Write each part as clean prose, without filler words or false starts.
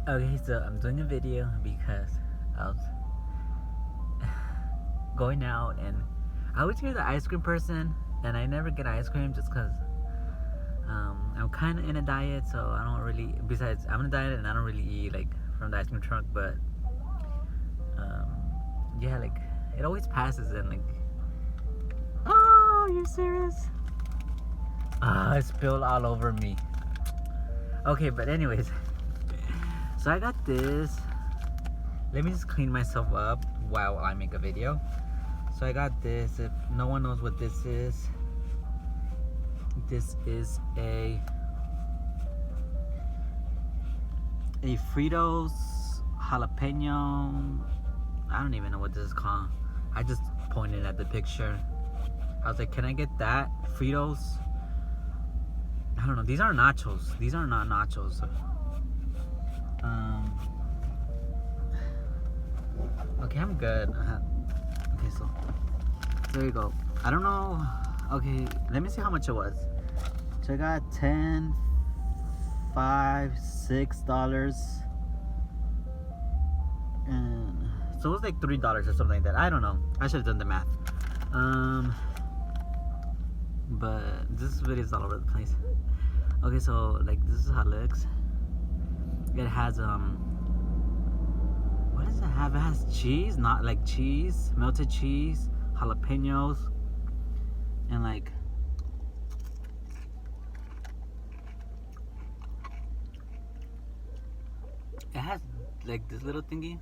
Okay, so I'm doing a video because I was going out and I always get the ice cream person, and I never get ice cream just because I'm kind of in a diet, so I don't really. Besides, I'm in a diet and I don't really eat like from the ice cream truck, but um, yeah, like it always passes and like, oh, you're serious? Ah, it spilled all over me. Okay, but anyways, so I got this. Let me just clean myself up while I make a video. So I got this. If no one knows what this is a Fritos jalapeno. I don't even know what this is called. I just pointed at the picture. I was like, can I get that? Fritos? I don't know. These are nachos. These are not nachos. Okay, I'm good. Okay, so there you go. I don't know. Okay, let me see how much it was. So I got 10, $5, $6, and so it was like $3 or something like that. I don't know. I should have done the math. But this video is all over the place. Okay, so like this is how it looks. It has what does it have? It has cheese, not like cheese, melted cheese, jalapenos, and like it has like this little thingy.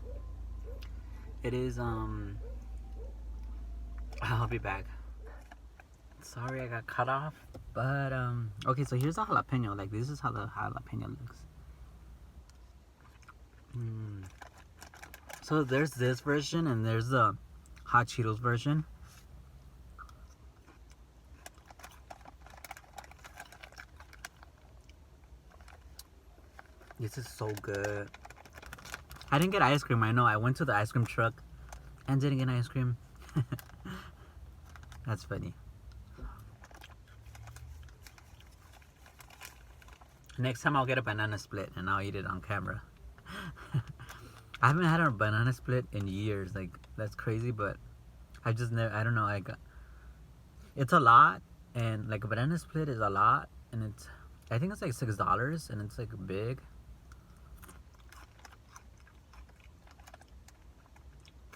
It is I'll be back. Sorry I got cut off. But okay, so here's the jalapeno. Like this is how the jalapeno looks. So there's this version and there's the hot Cheetos version. This is so good. I didn't get ice cream. I know. I went to the ice cream truck and didn't get ice cream. That's funny. Next time I'll get a banana split and I'll eat it on camera. I haven't had a banana split in years. Like that's crazy, but I just never. I don't know. It's a lot, and like a banana split is a lot, and it's. I think it's like $6, and it's like big.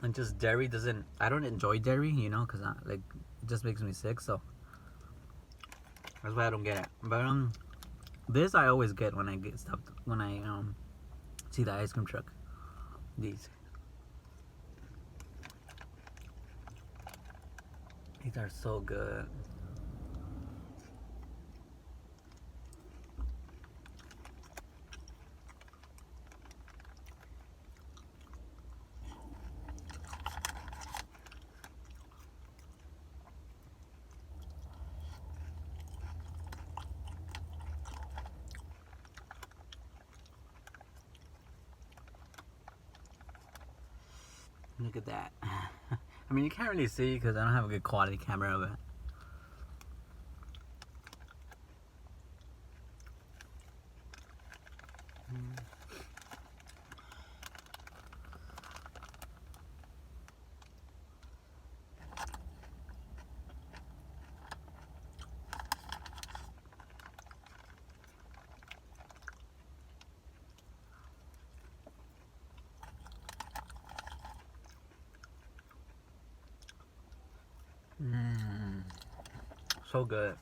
And just dairy doesn't. I don't enjoy dairy, you know, cause like it just makes me sick. So that's why I don't get it. But this I always get when I get stuff when I see the ice cream truck. These are so good. Look at that. I mean, you can't really see because I don't have a good quality camera, but so good.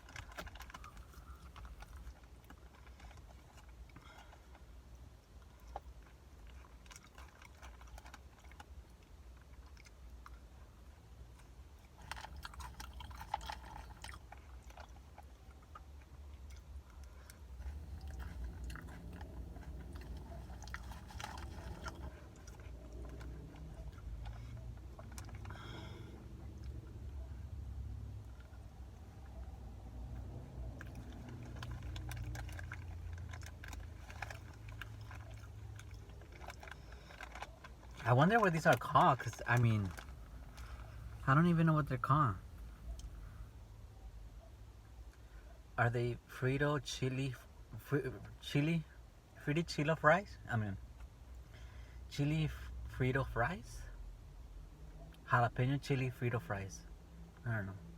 I wonder what these are called, cause I mean, I don't even know what they're called. Are they Frito chili, Frito chili fries? I mean, chili Frito fries, jalapeno chili Frito fries. I don't know.